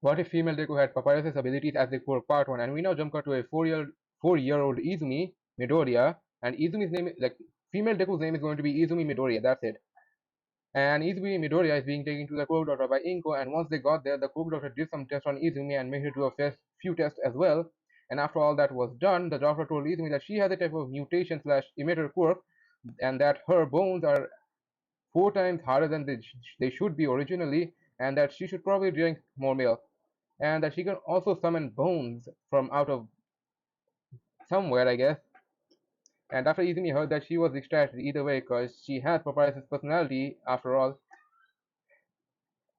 What if female Deku had Papyrus' abilities as the core part 1? And we now jump cut to a 4-year-old Izumi Midoriya, and Izumi's name is like female Deku's name is going to be Izumi Midoriya. That's it. And Izumi Midoriya is being taken to the Quirk Doctor by Inko, and once they got there, the Quirk Doctor did some tests on Izumi and made her do a few tests as well. And after all that was done, the doctor told Izumi that she has a type of mutation slash emitter quirk, and that her bones are 4 times harder than they should be originally, and that she should probably drink more milk, and that she can also summon bones from out of somewhere, I guess. And after Izumi heard that, she was ecstatic either way, because she has Papyrus' personality after all.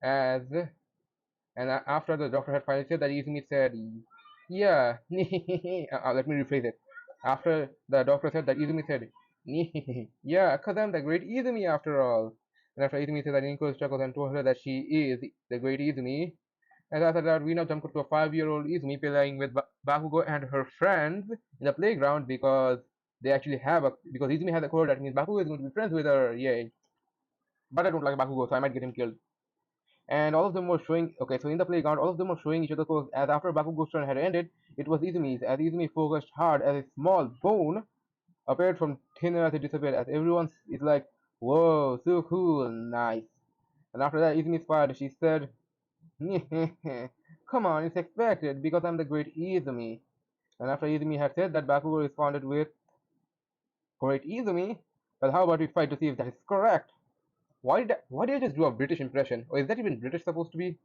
As and after the doctor had finally said that, Izumi said, "Yeah." Let me rephrase it. After the doctor said that, Izumi said, "Yeah, 'cause I'm the great Izumi after all." And after Izumi said that, Inko chuckled and told her that she is the great Izumi. And after that, we now jump to a 5-year-old Izumi playing with Bakugo and her friends in the playground, because because Izumi has a code that means Bakugo is going to be friends with her. Yay! But I don't like Bakugo, so I might get him killed. And all of them were showing, okay, so in the playground, all of them were showing each other clothes, as after Bakugo's turn had ended, it was Izumi's, as Izumi focused hard as a small bone appeared from thin air as it disappeared, as everyone is like, "Whoa, so cool, nice." And after that, Izumi smiled. She said, "Come on, it's expected, because I'm the great Izumi." And after Izumi had said that, Bakugo responded with, "Great Izumi? Well, how about we fight to see if that is correct?" Why did I just do a British impression? Or is that even British supposed to be?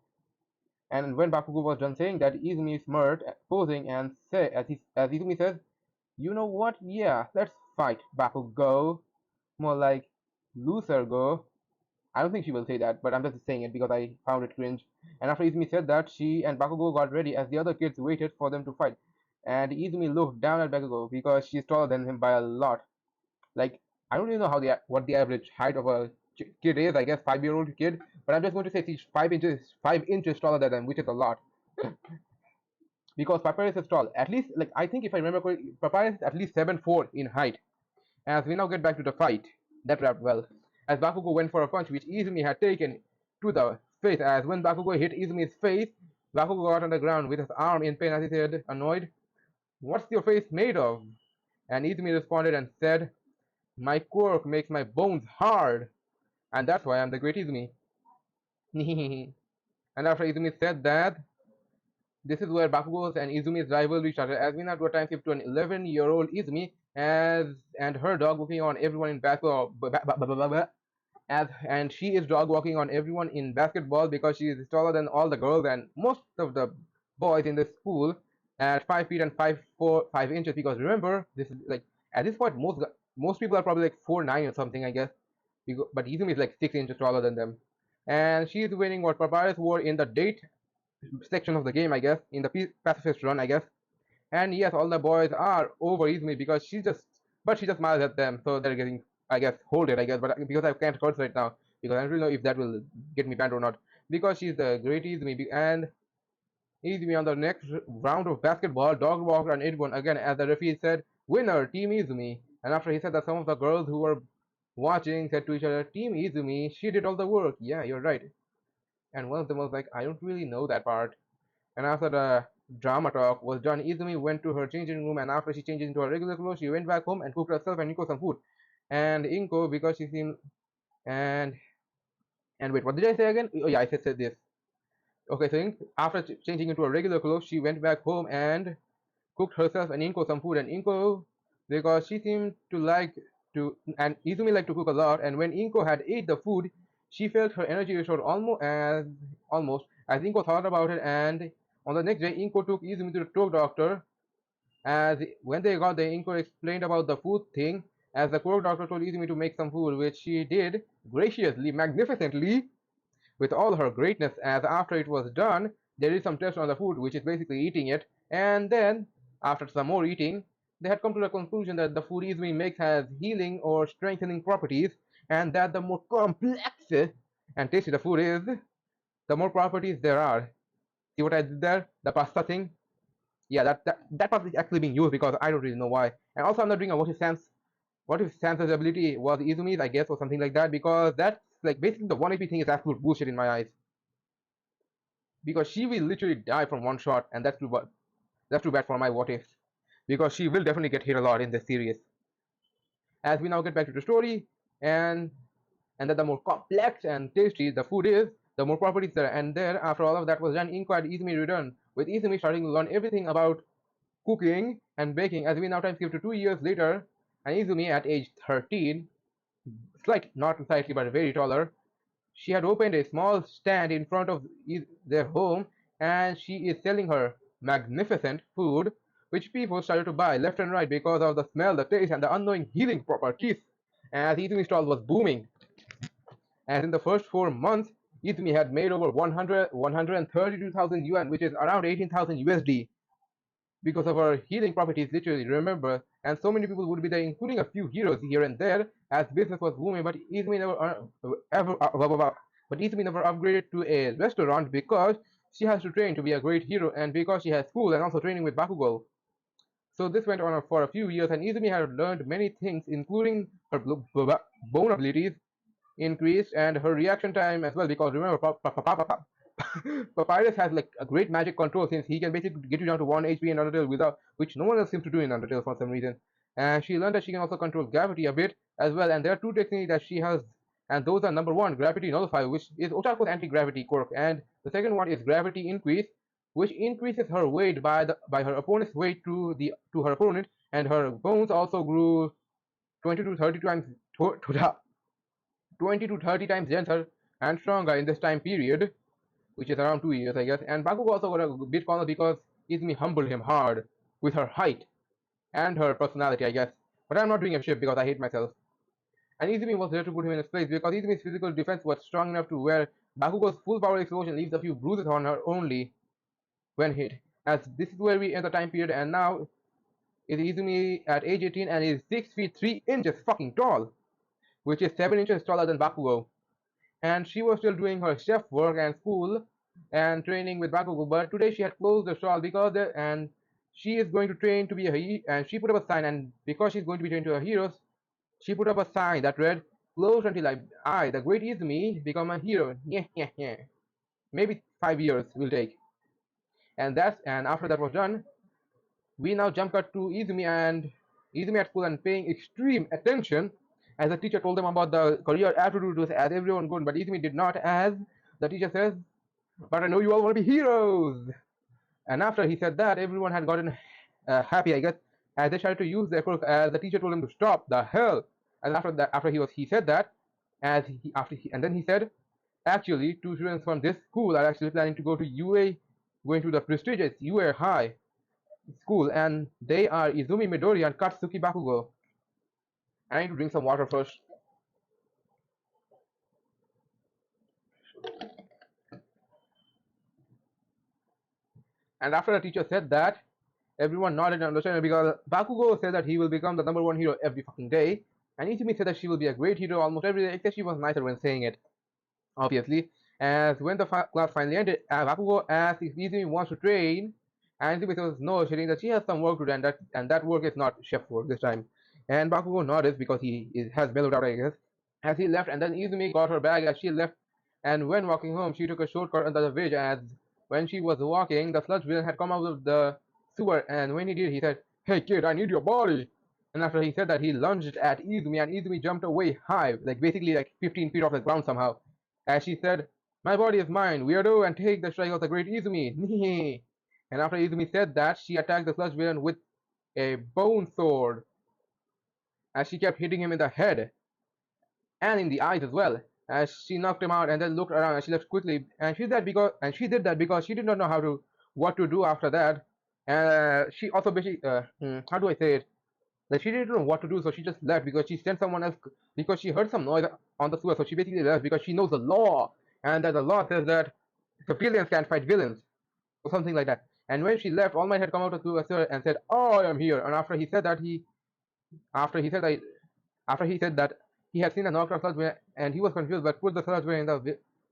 And when Bakugo was done saying that, Izumi smirked, posing, and said, as Izumi says, "You know what? Yeah, let's fight, Bakugo." More like, "Loser, go." I don't think she will say that, but I'm just saying it because I found it cringe. And after Izumi said that, she and Bakugo got ready as the other kids waited for them to fight. And Izumi looked down at Bakugo because she's taller than him by a lot. Like, I don't even know what the average height of a kid is. I guess 5-year-old kid, but I'm just going to say she's 5 inches taller than them, which is a lot. Because Papyrus is tall. At least, like, I think if I remember correctly, Papyrus is at least 7'4" in height. As we now get back to the fight, that wrapped well. As Bakugo went for a punch which Izumi had taken to the face, as when Bakugo hit Izumi's face, Bakugo got on the ground with his arm in pain as he said, annoyed, "What's your face made of?" And Izumi responded and said, "My quirk makes my bones hard, and that's why I'm the great Izumi." And after Izumi said that, this is where Bakugo's and Izumi's rivalry started, as we now do a time skip to an 11-year-old Izumi and her dog walking on everyone in basketball, and she is dog walking on everyone in basketball because she is taller than all the girls and most of the boys in the school at 5 feet and 5'4" 5 inches. Because remember, this is like at this point most people are probably like 4'9" or something, I guess. But Izumi is like 6 inches taller than them, and she is wearing what Papyrus wore in the date section of the game, I guess, in the pacifist run, I guess. And yes, all the boys are over Izumi because she just smiles at them, so they're getting, I guess, hold it, I guess. But because I can't curse right now, because I don't really know if that will get me banned or not. Because she's the great Izumi, and Izumi on the next round of basketball, dog walked on everyone again, as the referee said, "Winner, Team Izumi." And after he said that, some of the girls who were watching said to each other, "Team Izumi, she did all the work." Yeah, you're right. And one of them was like, "I don't really know that part." And after the drama talk was done, Izumi went to her changing room, and after she changed into her regular clothes, she went back home and cooked herself and Inko some food. And Inko, because she seemed and wait, what did I say again? Oh yeah, said this. Okay, so after changing into her regular clothes, she went back home and cooked herself and Inko some food. And Inko, because she seemed to like to, and Izumi liked to cook a lot. And when Inko had ate the food, she felt her energy restored almost as Inko thought about it. And on the next day, Inko took Izumi to the talk doctor. As when they got there, Inko explained about the food thing. As the Quirk doctor told Izumi to make some food, which she did graciously, magnificently, with all her greatness. As after it was done, there is some test on the food, which is basically eating it. And then, after some more eating, they had come to the conclusion that the food Izumi makes has healing or strengthening properties, and that the more complex and tasty the food is, the more properties there are. See what I did there? The pasta thing? Yeah, that part is actually being used because I don't really know why. And also, I'm not doing a what if Sam's ability was Izumi's, I guess, or something like that, because that's like basically the 1 HP thing is absolute bullshit in my eyes. because she will literally die from one shot, and that's too bad for my what ifs. Because she will definitely get hit a lot in this series. As we now get back to the story, and that the more complex and tasty the food is, the more properties there. And there, after all of that was done, inquired Izumi returned, with Izumi starting to learn everything about cooking and baking. As we now time skip to 2 years later, and Izumi at age 13, not slightly but very taller, she had opened a small stand in front of their home, and she is selling her magnificent food, which people started to buy left and right because of the smell, the taste, and the unknowing healing properties. As Izumi's stall was booming, as in the first 4 months, Izumi had made over 132,000 yuan, which is around 18,000 USD, because of her healing properties, literally, remember, and so many people would be there, including a few heroes here and there, as business was booming, but Izumi never Izumi never upgraded to a restaurant because she has to train to be a great hero, and because she has school and also training with Bakugo. So this went on for a few years, and Izumi had learned many things, including her bone abilities increased and her reaction time as well, because remember, Papyrus has like a great magic control, since he can basically get you down to 1 HP in Undertale, without which no one else seems to do in Undertale for some reason. And she learned that she can also control gravity a bit as well, and there are two techniques that she has, and those are: number one, gravity nullify, which is Otaku's anti-gravity quirk, and the second one is gravity increase, which increases her weight by her opponent's weight to her opponent, and her bones also grew 20 to 30 times to the 20 to 30 times denser and stronger in this time period, which is around 2 years, I guess. And Bakugo also got a bit corner because Izumi humbled him hard with her height and her personality, I guess. But I'm not doing a ship because I hate myself. And Izumi was there to put him in his place because Izumi's physical defense was strong enough to where Bakugo's full power explosion leaves a few bruises on her only when hit. As this is where we end the time period, and now is Izumi at age 18 and is 6 feet 3 inches fucking tall, which is 7 inches taller than Bakugo. And she was still doing her chef work and school and training with Bakugo, but today she had closed the stall because and she is going to train to be and she put up a sign, and because she's going to be trained to her heroes, she put up a sign that read, "Closed until I, the great Izumi, become a hero." Yeah, yeah, yeah. Maybe 5 years will take. And after that was done, we now jump cut to Izumi at school and paying extreme attention, as the teacher told them about the career aptitudes as everyone could, but Izumi did not, as the teacher says, "But I know you all want to be heroes." And after he said that, everyone had gotten happy, I guess, as they tried to use their quirk, as the teacher told him to stop the hell. And he said that, and then he said, "Actually, two students from this school are actually planning to go to UA, going to the prestigious UA High school, and they are Izumi Midoriya and Katsuki Bakugo." I need to drink some water first. And after the teacher said that, everyone nodded and understood, because Bakugo said that he will become the number one hero every fucking day, and Izumi said that she will be a great hero almost every day, except she was nicer when saying it, obviously. As when the class finally ended, Bakugo asked if Izumi wants to train, and Izumi says no, stating that she has some work to do, and that work is not chef work this time. And Bakugo nodded because has mellowed out, I guess, as he left, and then Izumi got her bag as she left, and when walking home, she took a shortcut under the bridge, as when she was walking, the sludge villain had come out of the sewer, and when he did, he said, "Hey kid, I need your body." And after he said that, he lunged at Izumi, and Izumi jumped away high, like basically like 15 feet off the ground somehow, as she said, "My body is mine, weirdo, and take the strike of the great Izumi." And after Izumi said that, she attacked the sludge villain with a bone sword, as she kept hitting him in the head and in the eyes as well, as she knocked him out and then looked around and she left quickly. And she did that because she did not know what to do after that. And she also basically how do I say it? Like, she didn't know what to do, so she just left because she sent someone else, because she heard some noise on the sewer. So she basically left because she knows the law, and that the law says that the villains can't fight villains or something like that. And when she left, All Might had come out of the sewer and said, "Oh, I am here." And after he said that after he said that he had seen a knocked out sludge villain, and he was confused, but put the sludge villain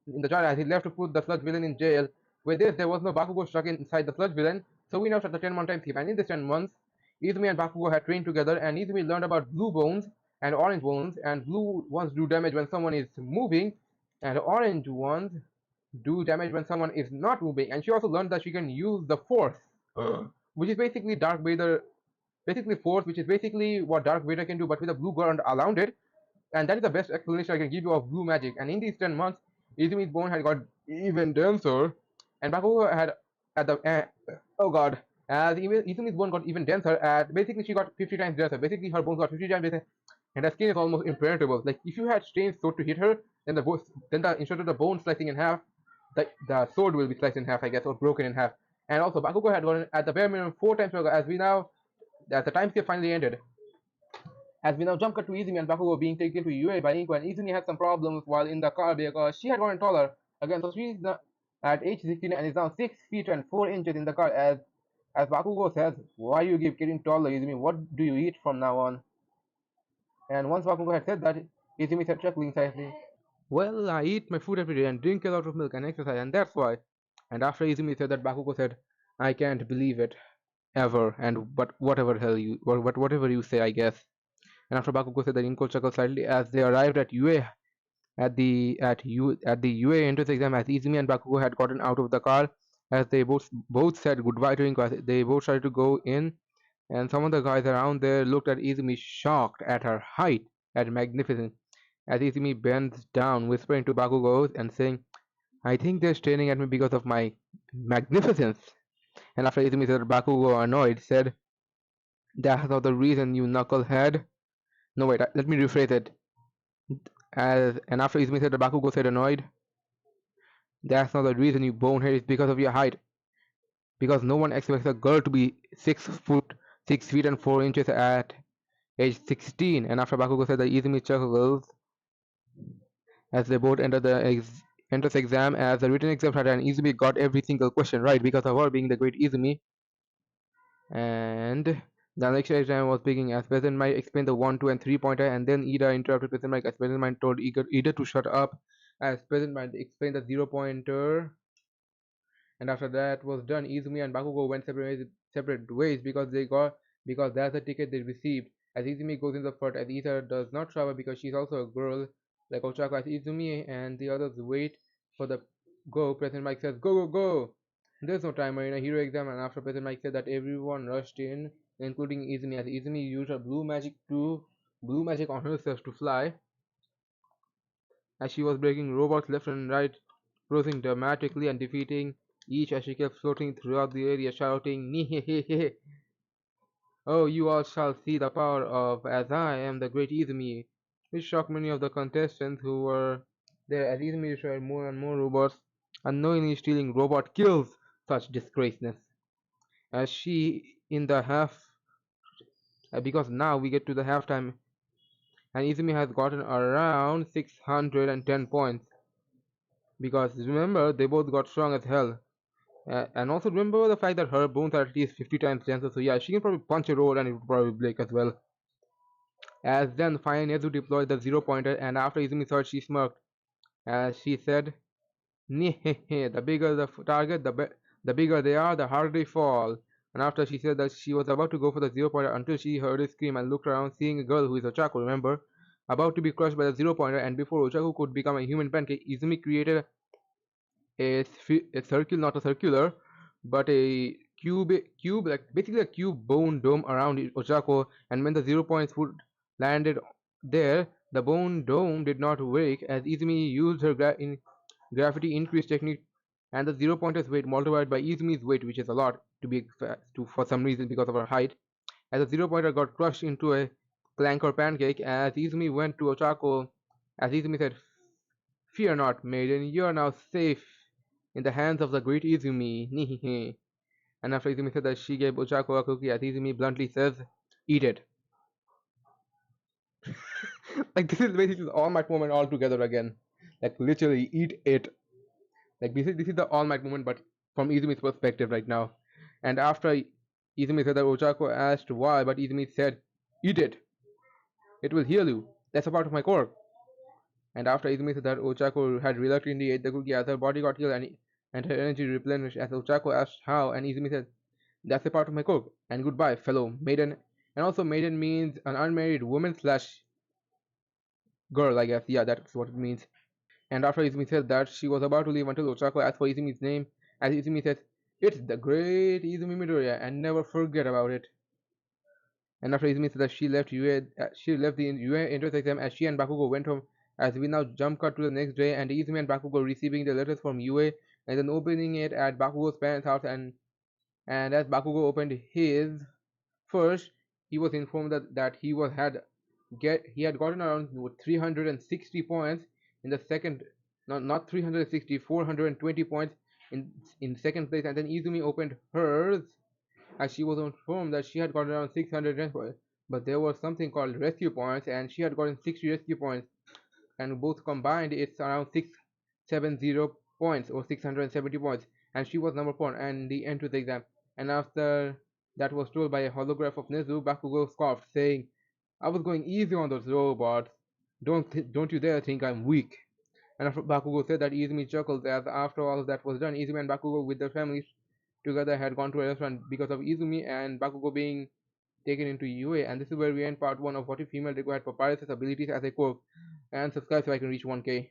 in the jar, as he left to put the sludge villain in jail. With this, there was no Bakugo stuck inside the sludge villain, so we now start the 10-month time skip. And in this 10 months, Izumi and Bakugo had trained together, and Izumi learned about blue bones and orange bones, and blue ones do damage when someone is moving, and orange ones do damage when someone is not moving, and she also learned that she can use the Force, which is basically Dark Vader, basically Force, which is basically what Dark Vader can do, but with a blue girl around it. And that is the best explanation I can give you of blue magic. And in these 10 months, Izumi's bone had got even denser, and Bakugo had at the oh god, as even Izumi's bone got even denser. At basically she got 50 times denser. Basically her bones got 50 times denser, and her skin is almost impenetrable. Like if you had strange sword to hit her, then instead of the bone slicing in half, the sword will be sliced in half, I guess, or broken in half. And also Bakugo had gotten at the bare minimum 4 times stronger. As the time skip finally ended, as we now jump cut to Izumi and Bakugo being taken to UA by Inko, and Izumi had some problems while in the car because she had gotten taller again, so she's at age 16 and is now 6 feet and 4 inches in the car. As Bakugo says, "Why you keep getting taller, Izumi? What do you eat from now on?" And once Bakugo had said that, Izumi said chuckling slightly, "Well, I eat my food every day and drink a lot of milk and exercise, and that's why." And after Izumi said that, Bakugo said, "I can't believe it ever, and but whatever hell you or whatever you say, I guess." And after Bakugo said that, Inko chuckled slightly as they arrived at UA at the UA entrance exam, as Izumi and Bakugo had gotten out of the car. As they both said goodbye to Inko, as they both started to go in, and some of the guys around there looked at Izumi shocked at her height and magnificence. As Izumi bends down, whispering to Bakugo and saying, "I think they're staring at me because of my magnificence." And after Izumi said, Bakugo, annoyed, said, "That's not the reason, you knucklehead." No, wait, let me rephrase it. And after Izumi said, Bakugo said, annoyed, "That's not the reason, you bonehead, it's because of your height. Because no one expects a girl to be 6 feet and 4 inches at age 16." And after Bakugo said that, Izumi chuckles as they both enter the entrance exam. As the written exam started, and Izumi got every single question right because of her being the great Izumi. And the next exam was beginning as President Mike explained the 1, 2, and 3 pointer, and then Ida interrupted President Mike as President Mike told Ida to shut up as President Mike explained the 0 pointer. And after that was done, Izumi and Bakugo went separate ways because that's the ticket they received. As Izumi goes in the front, as Ida does not travel because she's also a girl like Ochako, as Izumi and the others wait for the go. President Mike says, "Go, go, go!" There's no timer in a hero exam, and after President Mike said that, everyone rushed in, including Izumi, as Izumi used her blue magic on herself to fly, as she was breaking robots left and right, closing dramatically and defeating each as she kept floating throughout the area, shouting, "Nihehehe! Oh, you all shall see the power of as I am the great Izumi," which shocked many of the contestants who were there as Izumi destroyed more and more robots, unknowingly stealing robot kills. Such disgraceness. As she in the half, because now we get to the halftime, and Izumi has gotten around 610 points. Because remember, they both got strong as hell. And also remember the fact that her bones are at least 50 times denser, so yeah, she can probably punch a roll and it would probably break as well. As then finally Nezu deployed the 0 pointer, and after Izumi saw it, she smirked. As she said, "Nihehe, the bigger the target, the bigger they are, the harder they fall." And after she said that, she was about to go for the 0 pointer until she heard a scream and looked around, seeing a girl who is Ochako, remember, about to be crushed by the 0 pointer. And before Ochako could become a human pancake, Izumi created a circle, not a circular, but a cube, like basically a cube bone dome around Ochako. And when the 0 points would landed there, the bone dome did not break as Izumi used her gravity increase technique, and the 0 pointer's weight multiplied by Izumi's weight, which is a lot to be for some reason because of her height. As the 0 pointer got crushed into a clanker pancake, as Izumi went to Ochako, as Izumi said, "Fear not, maiden, you are now safe in the hands of the great Izumi." And after Izumi said that, she gave Ochako a cookie, as Izumi bluntly says, "Eat it." Like this is basically the All Might moment all together again. Like literally, eat it. Like this is the All Might moment, but from Izumi's perspective right now. And after Izumi said that, Ochako asked why, but Izumi said, "Eat it. It will heal you. That's a part of my core." And after Izumi said that, Ochako had reluctantly ate the cookie as her body got healed and her energy replenished. As Ochako asked how, and Izumi said, "That's a part of my core. And goodbye, fellow maiden." And also, maiden means an unmarried woman slash girl, I guess. Yeah, that's what it means. And after Izumi said that, she was about to leave until Ochako asked for Izumi's name, as Izumi says, "It's the great Izumi Midoriya, and never forget about it." And after Izumi said that she left the UA entrance exam as she and Bakugo went home. As we now jump cut to the next day, and Izumi and Bakugo receiving the letters from UA, and then opening it at Bakugo's parents' house, and as Bakugo opened his first, he was informed that he had gotten around 360 points in the second, not 360, 420 points in second place, and then Izumi opened hers as she was informed that she had gotten around 600 points, but there was something called rescue points, and she had gotten 60 rescue points, and both combined it's around 670 points or 670 points, and she was number 4 and the entrance exam. And after that was told by a holograph of Nezu, Bakugo scoffed, saying, "I was going easy on those robots. Don't you dare think I'm weak." And after Bakugo said that, Izumi chuckled as after all of that was done, Izumi and Bakugo with their families together had gone to a restaurant because of Izumi and Bakugo being taken into UA. And this is where we end part 1 of What If Female Deku had Papyrus' abilities as a Quirk. And subscribe so I can reach 1k.